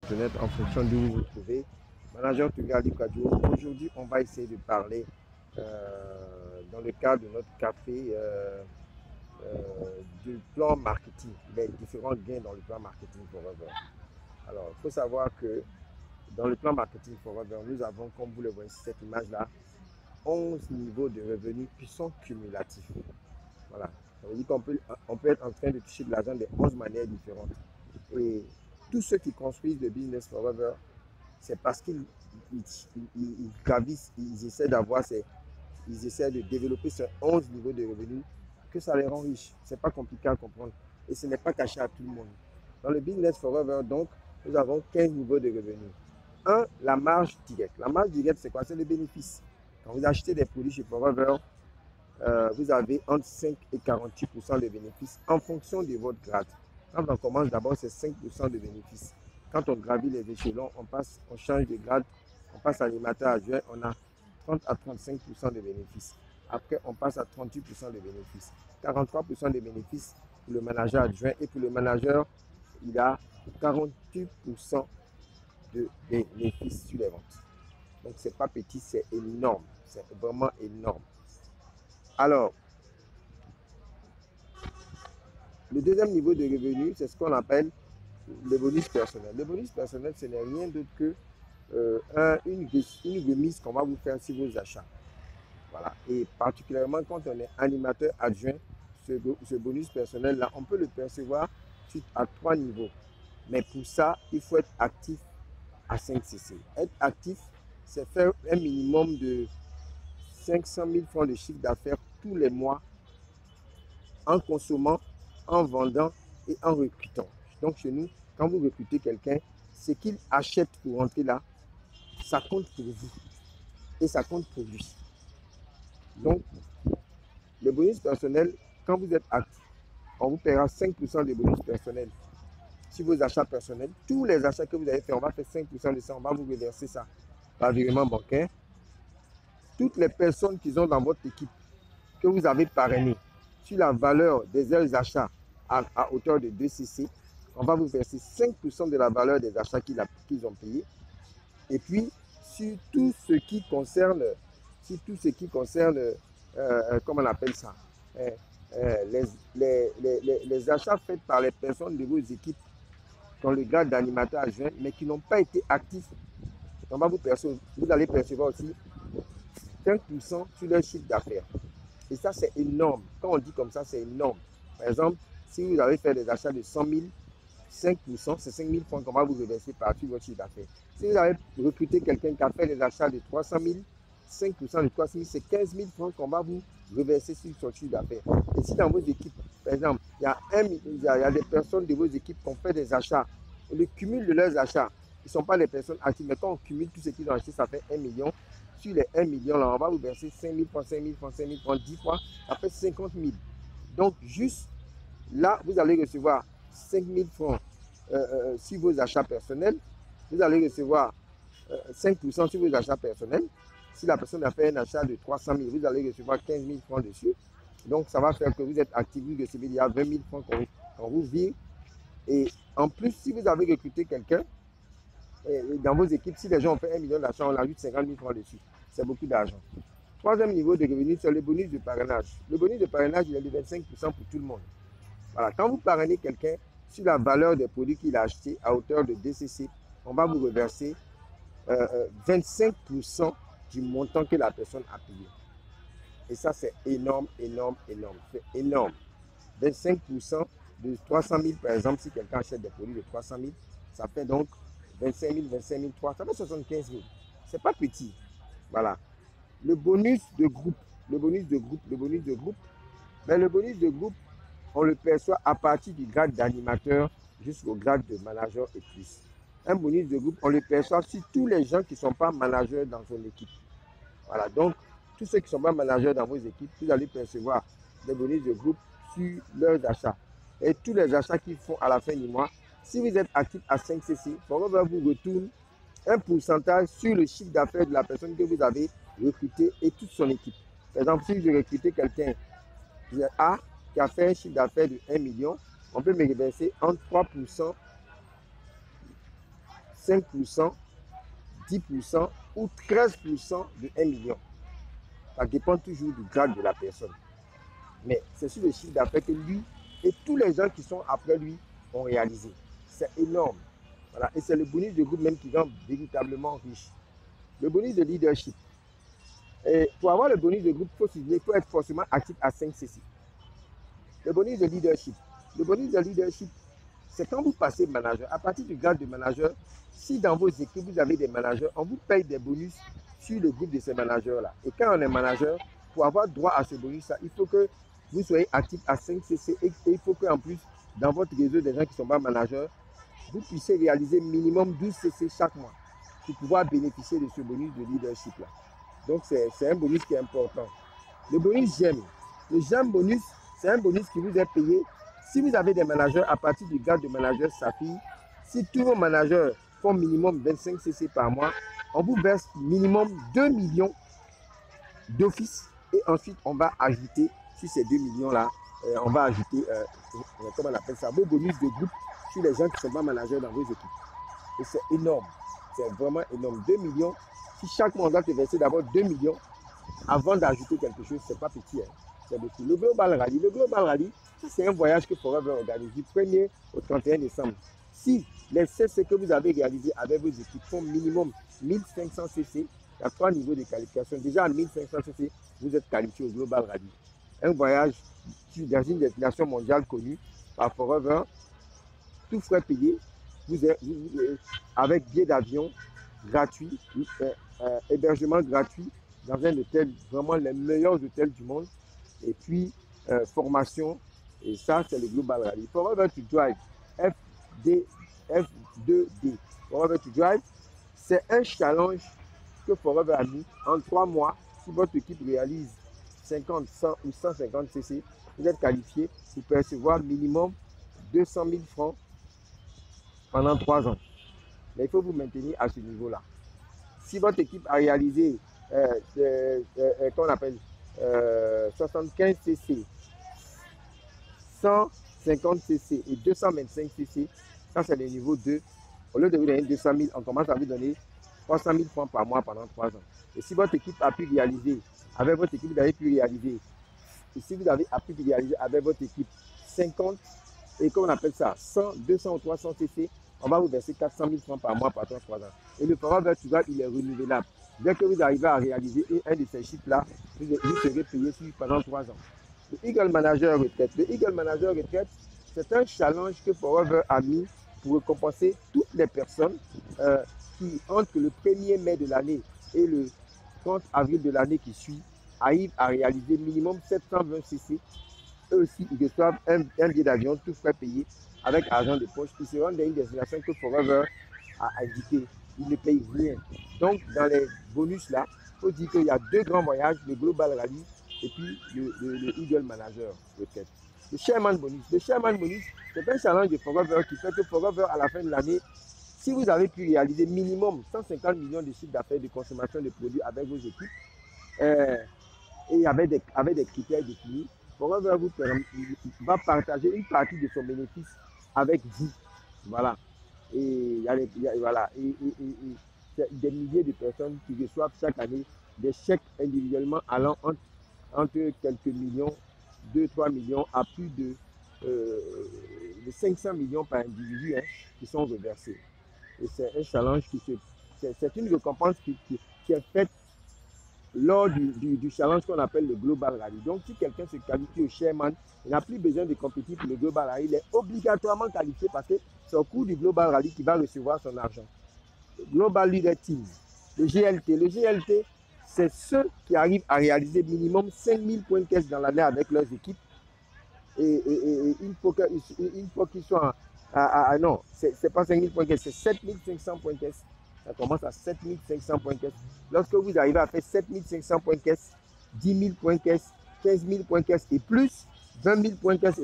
Internet en fonction d'où vous vous trouvez. Manager Tuga Ali Kadjo. Aujourd'hui, on va essayer de parler dans le cadre de notre café du plan marketing, les différents gains dans le plan marketing forever. Alors, il faut savoir que dans le plan marketing forever, nous avons, comme vous le voyez sur cette image-là, 11 niveaux de revenus qui sont cumulatifs. Voilà. Ça veut dire qu'on peut être en train de toucher de l'argent de 11 manières différentes. Et tous ceux qui construisent le business forever, c'est parce qu'ils gravissent, ils essaient de développer ces 11 niveaux de revenus que ça les rend riches. C'est pas compliqué à comprendre et ce n'est pas caché à tout le monde. Dans le business forever, donc, nous avons 15 niveaux de revenus. 1, la marge directe. La marge directe, c'est quoi? C'est le bénéfice. Quand vous achetez des produits chez Forever, vous avez entre 5 et 48% de bénéfices en fonction de votre grade. Quand on commence d'abord, c'est 5% de bénéfices. Quand on gravit les échelons, on change de grade, on passe animateur adjoint, on a 30 à 35% de bénéfices. Après, on passe à 38% de bénéfices. 43% de bénéfices pour le manager adjoint et pour le manager, il a 48% de bénéfices sur les ventes. Donc, c'est pas petit, c'est énorme. C'est vraiment énorme. Alors, le deuxième niveau de revenu, c'est ce qu'on appelle le bonus personnel. Le bonus personnel, ce n'est rien d'autre que une remise qu'on va vous faire sur vos achats. Voilà. Et particulièrement quand on est animateur adjoint, ce bonus personnel-là, on peut le percevoir à 3 niveaux. Mais pour ça, il faut être actif à 5 CC. Être actif, c'est faire un minimum de 500 000 francs de chiffre d'affaires tous les mois en consommant, en vendant et en recrutant. Donc chez nous, quand vous recrutez quelqu'un, ce qu'il achète pour rentrer là, ça compte pour vous et ça compte pour lui. Donc, le bonus personnel, quand vous êtes actif, on vous paiera 5% de bonus personnel sur vos achats personnels. Tous les achats que vous avez fait, on va faire 5% de ça, on va vous reverser ça par virement bancaire. Toutes les personnes qui sont dans votre équipe, que vous avez parrainées, sur la valeur des achats à hauteur de 2 CC, on va vous verser 5% de la valeur des achats qu'ils ont payés. Et puis, sur tout ce qui concerne, comment on appelle ça, les achats faits par les personnes de vos équipes dans le grade d'animateur adjoint, mais qui n'ont pas été actifs, vous allez percevoir aussi 5% sur leur chiffre d'affaires. Et ça, c'est énorme. Quand on dit comme ça, c'est énorme. Par exemple, si vous avez fait des achats de 100 000, 5%, c'est 5 000 francs qu'on va vous reverser par-dessus votre chiffre d'affaires. Si vous avez recruté quelqu'un qui a fait des achats de 300 000, 5% de 300 000, c'est 15 000 francs qu'on va vous reverser sur son chiffre d'affaires. Et si dans vos équipes, par exemple, il y a des personnes de vos équipes qui ont fait des achats, et le cumul de leurs achats, ils ne sont pas des personnes actives, mais quand on cumule tout ce qu'ils ont acheté, ça fait 1 million. Sur les 1 million, là, on va vous verser 5 000 francs, 5 000 francs, 5 000 francs, 10 fois, ça fait 50 000. Donc, juste là, vous allez recevoir 5 000 francs sur vos achats personnels. Vous allez recevoir 5% sur vos achats personnels. Si la personne a fait un achat de 300 000, vous allez recevoir 15 000 francs dessus. Donc, ça va faire que vous êtes actif, vous recevez il y a 20 000 francs qu'on vous vire. Et en plus, si vous avez recruté quelqu'un, dans vos équipes, si les gens ont fait 1 million d'achats, on ajoute 50 000 francs dessus. C'est beaucoup d'argent. Troisième niveau de revenu, c'est le bonus de parrainage. Le bonus de parrainage, il est de 25% pour tout le monde. Voilà. Quand vous parrainez quelqu'un sur la valeur des produits qu'il a achetés à hauteur de DCC, on va vous reverser 25% du montant que la personne a payé. Et ça, c'est énorme, énorme, énorme. C'est énorme. 25% de 300 000, par exemple, si quelqu'un achète des produits de 300 000, ça fait donc 25 000, 25 000, 300 000, ça fait 75 000. C'est pas petit. Voilà. Le bonus de groupe, le bonus de groupe, mais le bonus de groupe, on le perçoit à partir du grade d'animateur jusqu'au grade de manager et plus. Un bonus de groupe, on le perçoit sur tous les gens qui ne sont pas managers dans son équipe. Voilà, donc tous ceux qui ne sont pas managers dans vos équipes, vous allez percevoir des bonus de groupe sur leurs achats. Et tous les achats qu'ils font à la fin du mois, si vous êtes actif à 5 CC, Forever vous retourne un pourcentage sur le chiffre d'affaires de la personne que vous avez recrutée et toute son équipe. Par exemple, si vous recrutez quelqu'un A qui a fait un chiffre d'affaires de 1 million, on peut me reverser entre 3%, 5%, 10% ou 13% de 1 million. Ça dépend toujours du grade de la personne. Mais c'est sur le chiffre d'affaires que lui et tous les gens qui sont après lui ont réalisé. C'est énorme. Voilà. Et c'est le bonus de groupe même qui rend véritablement riche. Le bonus de leadership. Et pour avoir le bonus de groupe, il faut être forcément actif à 5 CC. Le bonus de leadership. Le bonus de leadership, c'est quand vous passez manager. À partir du grade de manager, si dans vos équipes, vous avez des managers, on vous paye des bonus sur le groupe de ces managers-là. Et quand on est manager, pour avoir droit à ce bonus-là, il faut que vous soyez actif à 5 CC et il faut qu'en plus, dans votre réseau des gens qui ne sont pas managers, vous puissiez réaliser minimum 12 CC chaque mois pour pouvoir bénéficier de ce bonus de leadership-là. Donc, c'est un bonus qui est important. Le bonus GEM. Le GEM bonus, c'est un bonus qui vous est payé. Si vous avez des managers, à partir du grade de manager SAFI, si tous vos managers font minimum 25 CC par mois, on vous verse minimum 2 millions d'office. Et ensuite, on va ajouter, sur ces 2 millions-là, on va ajouter, comment on appelle ça, vos bonus de groupe sur les gens qui ne sont pas managers dans vos équipes. Et c'est énorme. C'est vraiment énorme. 2 millions. Si chaque mois, on doit te verser d'abord 2 millions avant d'ajouter quelque chose, c'est pas petit. Hein. C'est beaucoup. Le Global Rally, c'est un voyage que Forever organise du 1er au 31 décembre. Si les CC que vous avez réalisés avec vos équipes font minimum 1500 CC, il y a 3 niveaux de qualification. Déjà à 1500 CC, vous êtes qualifié au Global Rally. Un voyage dans une destination mondiale connue par Forever, tout frais payé, avec billet d'avion gratuit, hébergement gratuit dans un hôtel, vraiment les meilleurs hôtels du monde, et puis formation, et ça c'est le Global Rally. Forever to Drive, F2D. Forever to Drive, c'est un challenge que Forever a mis en 3 mois. Si votre équipe réalise 50, 100 ou 150 CC, vous êtes qualifié pour percevoir minimum 200 000 francs pendant 3 ans. Mais il faut vous maintenir à ce niveau-là. Si votre équipe a réalisé, qu'on appelle 75 CC, 150 CC et 225 CC, ça c'est le niveau 2. Au lieu de vous donner 200 000, on commence à vous donner 300 000 francs par mois pendant 3 ans. Et si votre équipe a pu réaliser, avec votre équipe, vous avez pu réaliser, et si vous avez pu réaliser avec votre équipe 50, et qu'on appelle ça 100, 200 ou 300 CC, on va vous verser 400 000 francs par mois pendant 3 ans. Et le Forever to Drive, il est renouvelable. Dès que vous arrivez à réaliser un de ces chiffres-là, vous serez payé pendant 3 ans. Le Eagle Manager Retraite. Le Eagle Manager Retraite, c'est un challenge que Forever a mis pour récompenser toutes les personnes qui, entre le 1er mai de l'année et le 30 avril de l'année qui suit, arrivent à réaliser minimum 720 CC. Eux aussi, ils reçoivent un billet d'avion tout frais payé avec argent de poche. Ils se rendent dans une destination que Forever a indiqué. Ils ne payent rien. Donc, dans les bonus là, il faut dire qu'il y a 2 grands voyages, le Global Rally et puis le Eagle Manager Retraite. Le Chairman Bonus. Le Chairman Bonus, c'est un challenge de Forever qui fait que Forever, à la fin de l'année, si vous avez pu réaliser minimum 150 millions de chiffres d'affaires de consommation de produits avec vos équipes, et avec des critères définis, Forever va partager une partie de son bénéfice avec vous. Voilà. Et il y a des milliers de personnes qui reçoivent chaque année des chèques individuellement allant entre quelques millions, 2-3 millions à plus de 500 millions par individu qui sont reversés. Et c'est un challenge c'est une récompense qui est faite lors du challenge qu'on appelle le Global Rally. Donc, si quelqu'un se qualifie au Chairman, il n'a plus besoin de compétir pour le Global Rally. Il est obligatoirement qualifié parce que c'est au cours du Global Rally qu'il va recevoir son argent. Le Global Leader Team, le GLT. Le GLT, c'est ceux qui arrivent à réaliser minimum 5000 points de caisse dans l'année avec leurs équipes. Et une fois qu'ils sont non, c'est pas 5000 points de caisse, c'est 7500 points de caisse. Ça commence à 7500 points de caisse. Lorsque vous arrivez à faire 7500 points de caisse, 10 000 points de caisse, 15 000 points de caisse et plus, 20 000 points de caisse